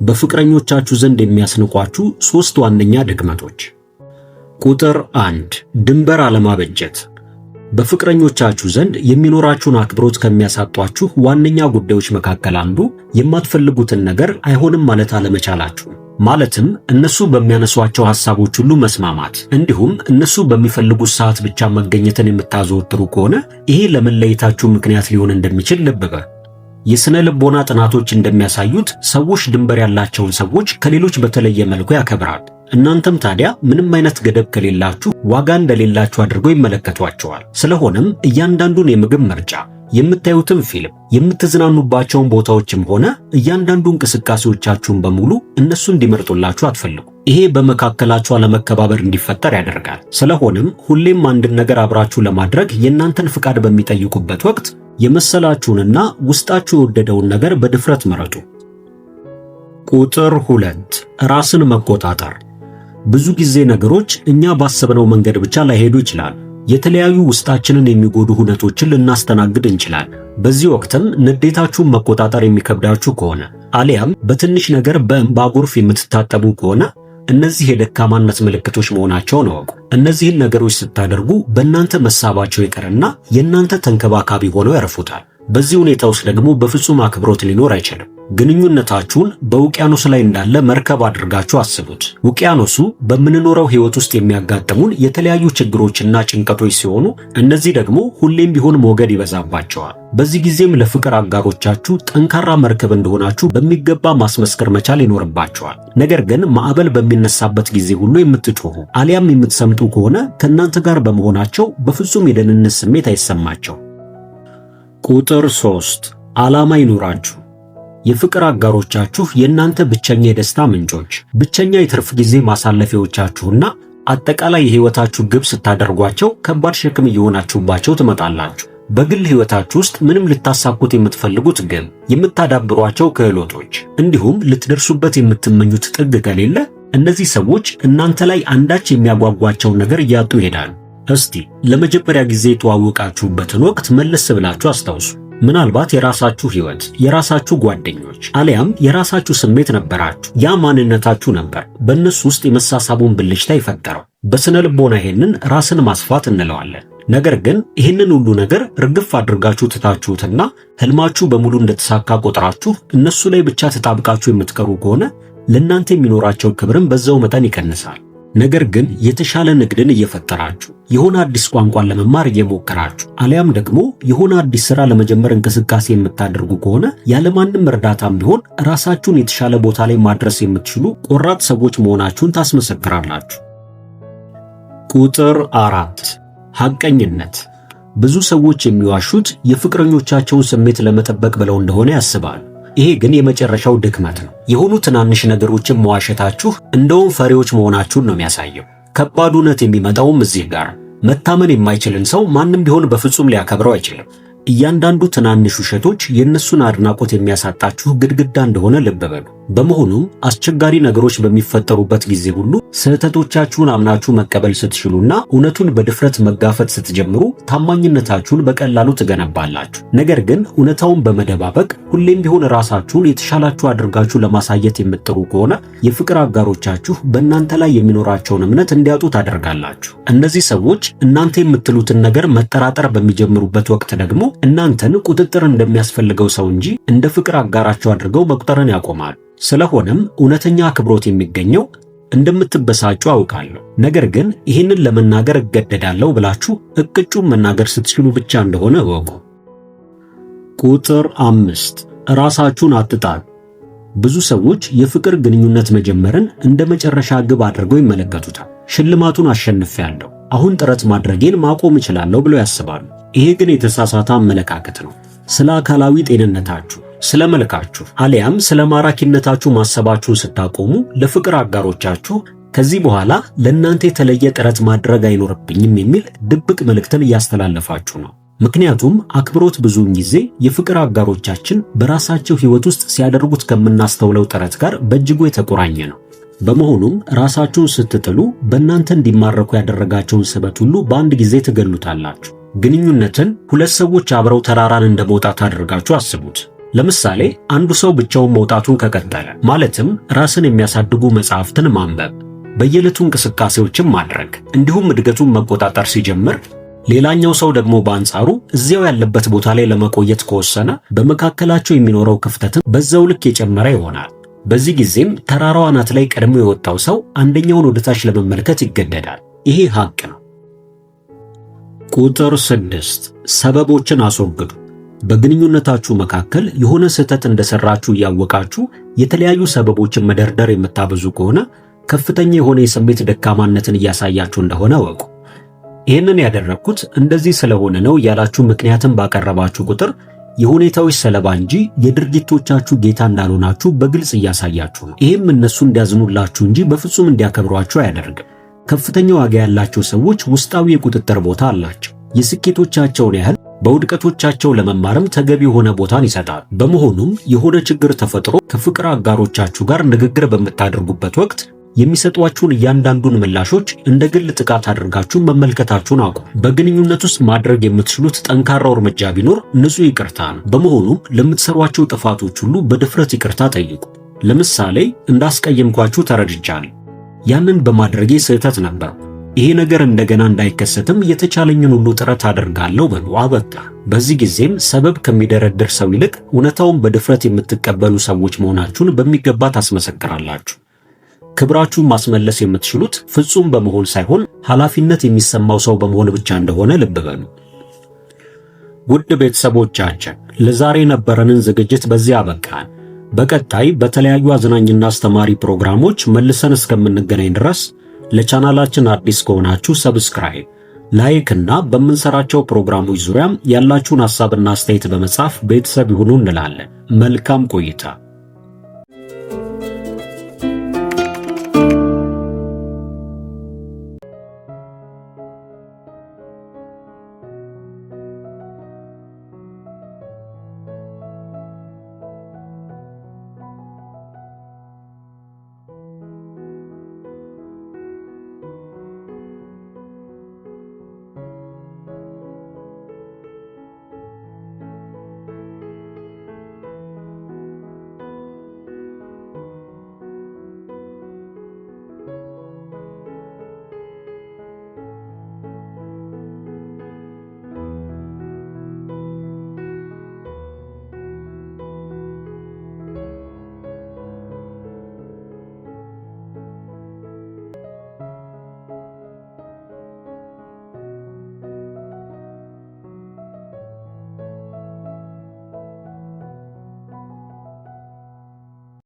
በፍቅረኞቻችሁ ዘንድ የሚያስንቋችሁ 3 ዋነኛ ድክመቶች። ቁጥር 1 ድንበር አለማበጀት። በፍቅረኞቻችሁ ዘንድ የሚኖራችሁን አክብሮት ከሚያሳጧችሁ ዋነኛ ጉዳዮች መካከል አንዱ የማትፈልጉትን ነገር አይሆንም ማለት አለመቻላችሁ። ማለትም እነሱ በሚያነሷቸው ሐሳቦች ሁሉ መስማማት፣ እንዲሁም እነሱ በሚፈልጉት ሰዓት ብቻ መገኘትን የምታዘወትሩ ከሆነ ይሄ ለመለየታችሁ ምክንያት ሊሆን እንደሚችል ልብ በሉ። የሥነ ልቦና ጥናቶች እንደሚያሳዩት ሰዎች ድንበር ያላቸውን ሰዎች ከሌሎች በተለየ መልኩ ያከብራሉ። እናንተም ታዲያ ምንም አይነት ገደብ ከሌላችሁ ዋጋ እንደሌላችሁ አድርገው ይመለከቷቸዋል። ስለሆነም እያንዳንዱን የምግብ ምርጫ፣ የምታዩትን ፊልም፣ የምትዝናኑባቸውን ቦታዎችም ሆነ እያንዳንዱ እንቅስቃሴዎቻችሁን በሙሉ እነሱ እንዲመርጡላችሁ አትፈልጉ። ይሄ በመካከላችሁ አለመከባበር እንዲፈጠር ያደርጋል። ስለሆነም ሁሌም አንድን ነገር አብራችሁ ለማድረግ የእናንተን ፍቃድ በሚጠይቁበት ወቅት የመሰላችሁንና ውስጣችሁ የወደደውን ነገር በድፍረት ምረጡ። ቁጥር 2 ራስን መቆጣጠር። ብዙ ጊዜ ነገሮች እኛ ባሰብነው መንገድ ብቻ ላይሄዱ ይችላል። የተለያዩ ውስጣችንን የሚጎዱ ሁነቶችን ልናስተናግድ እንችላለን። በዚህ ወቅትም ንዴታችሁን መቆጣጠር የሚከብዳችሁ ከሆነ አሊያም በትንሽ ነገር በእንባ ጎርፍ የምትታጠቡ ከሆነ እነዚህ የደካማነት ምልክቶች መሆናቸውን እወቁ። እነዚህን ነገሮች ስታደርጉ በእናንተ መሳባቸው ይቀርና የእናንተ ተንከባካቢ ሆነው ያርፉታል። በዚህ ሁኔታ ውስጥ ደግሞ በፍጹም አክብሮት ሊኖር አይችልም። ግንኙነታችሁን በውቅያኖስ ላይ እንዳለ መርከብ አድርጋችሁ አስቡት። ውቅያኖሱ በምንኖረው ሕይወት ውስጥ የሚያጋጥሙን የተለያዩ ችግሮችና ጭንቀቶች ሲሆኑ እነዚህ ደግሞ ሁሌም ቢሆን ሞገድ ይበዛባቸዋል። በዚህ ጊዜም ለፍቅር አጋሮቻችሁ ጠንካራ መርከብ እንደሆናችሁ በሚገባ ማስመስከር መቻል ይኖርባቸዋል። ነገር ግን ማዕበል በሚነሳበት ጊዜ ሁሉ የምትጮሁ አሊያም የምትሰምጡ ከሆነ ከእናንተ ጋር በመሆናቸው በፍጹም የደህንነት ስሜት አይሰማቸው። ቁጥር 3 ዓላማ ይኑራችሁ። የፍቅር አጋሮቻችሁ የእናንተ ብቸኛ የደስታ ምንጮች፣ ብቸኛ የትርፍ ጊዜ ማሳለፊያዎቻችሁና አጠቃላይ የሕይወታችሁ ግብ ስታደርጓቸው ከባድ ሸክም እየሆናችሁባቸው ትመጣላችሁ። በግል ሕይወታችሁ ውስጥ ምንም ልታሳኩት የምትፈልጉት ግብ፣ የምታዳብሯቸው ክህሎቶች እንዲሁም ልትደርሱበት የምትመኙት ጥግ ከሌለ እነዚህ ሰዎች እናንተ ላይ አንዳች የሚያጓጓቸውን ነገር እያጡ ይሄዳሉ። እስቲ ለመጀመሪያ ጊዜ የተዋወቃችሁበትን ወቅት መለስ ብላችሁ አስታውሱ። ምናልባት የራሳችሁ ሕይወት፣ የራሳችሁ ጓደኞች አሊያም የራሳችሁ ስሜት ነበራችሁ። ያ ማንነታችሁ ነበር በእነሱ ውስጥ የመሳሳቡን ብልጭታ የፈጠረው። በስነ ልቦና ይሄንን ራስን ማስፋት እንለዋለን። ነገር ግን ይህንን ሁሉ ነገር ርግፍ አድርጋችሁ ትታችሁትና ህልማችሁ በሙሉ እንደተሳካ ቆጥራችሁ እነሱ ላይ ብቻ ተጣብቃችሁ የምትቀሩ ከሆነ ለእናንተ የሚኖራቸው ክብርም በዛው መጠን ይቀንሳል። ነገር ግን የተሻለ ንግድን እየፈጠራችሁ የሆነ አዲስ ቋንቋን ለመማር እየሞከራችሁ አሊያም ደግሞ የሆነ አዲስ ሥራ ለመጀመር እንቅስቃሴ የምታደርጉ ከሆነ ያለማንም እርዳታም ቢሆን ራሳችሁን የተሻለ ቦታ ላይ ማድረስ የምትችሉ ቆራጥ ሰዎች መሆናችሁን ታስመሰክራላችሁ። ቁጥር 4 ሐቀኝነት። ብዙ ሰዎች የሚዋሹት የፍቅረኞቻቸውን ስሜት ለመጠበቅ ብለው እንደሆነ ያስባሉ። ይሄ ግን የመጨረሻው ድክመት ነው። የሆኑ ትናንሽ ነገሮችን መዋሸታችሁ እንደውም ፈሪዎች መሆናችሁን ነው የሚያሳየው። ከባድ እውነት የሚመጣውም እዚህ ጋር መታመን የማይችልን ሰው ማንም ቢሆን በፍጹም ሊያከብረው አይችልም። እያንዳንዱ ትናንሽ ውሸቶች የእነሱን አድናቆት የሚያሳጣችሁ ግድግዳ እንደሆነ ልብ በሉ። በመሆኑም አስቸጋሪ ነገሮች በሚፈጠሩበት ጊዜ ሁሉ ስህተቶቻችሁን አምናችሁ መቀበል ስትችሉና እውነቱን በድፍረት መጋፈጥ ስትጀምሩ ታማኝነታችሁን በቀላሉ ትገነባላችሁ። ነገር ግን እውነታውን በመደባበቅ ሁሌም ቢሆን ራሳችሁን የተሻላችሁ አድርጋችሁ ለማሳየት የምትጥሩ ከሆነ የፍቅር አጋሮቻችሁ በእናንተ ላይ የሚኖራቸውን እምነት እንዲያጡ ታደርጋላችሁ። እነዚህ ሰዎች እናንተ የምትሉትን ነገር መጠራጠር በሚጀምሩበት ወቅት ደግሞ እናንተን ቁጥጥር እንደሚያስፈልገው ሰው እንጂ እንደ ፍቅር አጋራቸው አድርገው መቁጠርን ያቆማሉ። ስለሆነም እውነተኛ አክብሮት የሚገኘው እንደምትበሳጩ አውቃለሁ፣ ነገር ግን ይህንን ለመናገር እገደዳለሁ ብላችሁ እቅጩን መናገር ስትችሉ ብቻ እንደሆነ እወቁ። ቁጥር 5 ራሳችሁን አትጣሉ። ብዙ ሰዎች የፍቅር ግንኙነት መጀመርን እንደ መጨረሻ ግብ አድርገው ይመለከቱታል። ሽልማቱን አሸንፌያለሁ፣ አሁን ጥረት ማድረጌን ማቆም እችላለሁ ብለው ያስባሉ። ይሄ ግን የተሳሳተ አመለካከት ነው። ስለ አካላዊ ጤንነታችሁ፣ ስለ መልካችሁ አሊያም ስለ ማራኪነታችሁ ማሰባችሁን ስታቆሙ ለፍቅር አጋሮቻችሁ ከዚህ በኋላ ለእናንተ የተለየ ጥረት ማድረግ አይኖርብኝም የሚል ድብቅ መልእክትን እያስተላለፋችሁ ነው። ምክንያቱም አክብሮት ብዙውን ጊዜ የፍቅር አጋሮቻችን በራሳቸው ሕይወት ውስጥ ሲያደርጉት ከምናስተውለው ጥረት ጋር በእጅጉ የተቆራኘ ነው። በመሆኑም ራሳችሁን ስትጥሉ በእናንተ እንዲማረኩ ያደረጋቸውን ስበት ሁሉ በአንድ ጊዜ ትገሉታላችሁ። ግንኙነትን ሁለት ሰዎች አብረው ተራራን እንደመውጣት አድርጋችሁ አስቡት። ለምሳሌ አንዱ ሰው ብቻውን መውጣቱን ከቀጠለ ማለትም ራስን የሚያሳድጉ መጽሐፍትን ማንበብ፣ በየዕለቱ እንቅስቃሴዎችን ማድረግ እንዲሁም እድገቱን መቆጣጠር ሲጀምር፣ ሌላኛው ሰው ደግሞ በአንጻሩ እዚያው ያለበት ቦታ ላይ ለመቆየት ከወሰነ በመካከላቸው የሚኖረው ክፍተትም በዛው ልክ የጨመረ ይሆናል። በዚህ ጊዜም ተራራው አናት ላይ ቀድሞ የወጣው ሰው አንደኛውን ወደታች ለመመልከት ይገደዳል። ይሄ ሀቅ ነው። ቁጥር 6 ሰበቦችን አስወግዱ። በግንኙነታችሁ መካከል የሆነ ስህተት እንደሰራችሁ እያወቃችሁ የተለያዩ ሰበቦችን መደርደር የምታበዙ ከሆነ ከፍተኛ የሆነ የስሜት ደካማነትን እያሳያችሁ እንደሆነ ወቁ። ይህንን ያደረግኩት እንደዚህ ስለሆነ ነው ያላችሁ ምክንያትን ባቀረባችሁ ቁጥር የሁኔታዎች ሰለባ እንጂ የድርጊቶቻችሁ ጌታ እንዳልሆናችሁ በግልጽ እያሳያችሁ ነው። ይህም እነሱ እንዲያዝኑላችሁ እንጂ በፍጹም እንዲያከብሯችሁ አያደርግም። ከፍተኛ ዋጋ ያላቸው ሰዎች ውስጣዊ የቁጥጥር ቦታ አላቸው። የስኬቶቻቸውን ያህል በውድቀቶቻቸው ለመማርም ተገቢ የሆነ ቦታን ይሰጣሉ። በመሆኑም የሆነ ችግር ተፈጥሮ ከፍቅር አጋሮቻችሁ ጋር ንግግር በምታደርጉበት ወቅት የሚሰጧችሁን እያንዳንዱን ምላሾች እንደ ግል ጥቃት አድርጋችሁ መመልከታችሁን አቁሙ። በግንኙነት ውስጥ ማድረግ የምትችሉት ጠንካራው እርምጃ ቢኖር ንጹህ ይቅርታ ነው። በመሆኑም ለምትሰሯቸው ጥፋቶች ሁሉ በድፍረት ይቅርታ ጠይቁ። ለምሳሌ እንዳስቀየምኳችሁ ተረድቻለሁ፣ ያንን በማድረጌ ስህተት ነበር፣ ይሄ ነገር እንደገና እንዳይከሰትም የተቻለኝን ሁሉ ጥረት አደርጋለሁ በሉ። አበቃ። በዚህ ጊዜም ሰበብ ከሚደረድር ሰው ይልቅ እውነታውን በድፍረት የምትቀበሉ ሰዎች መሆናችሁን በሚገባ ታስመሰክራላችሁ። ክብራችሁን ማስመለስ የምትችሉት ፍጹም በመሆን ሳይሆን ኃላፊነት የሚሰማው ሰው በመሆን ብቻ እንደሆነ ልብ በሉ። ውድ ቤተሰቦቻችን ለዛሬ የነበረንን ዝግጅት በዚህ አበቃን። በቀጣይ በተለያዩ አዝናኝና አስተማሪ ፕሮግራሞች መልሰን እስከምንገናኝ ድረስ ለቻናላችን አዲስ ከሆናችሁ ሰብስክራይብ፣ ላይክ እና በምንሰራቸው ፕሮግራሞች ዙሪያም ያላችሁን ሐሳብና አስተያየት በመጻፍ ቤተሰብ ይሁኑ እንላለን። መልካም ቆይታ።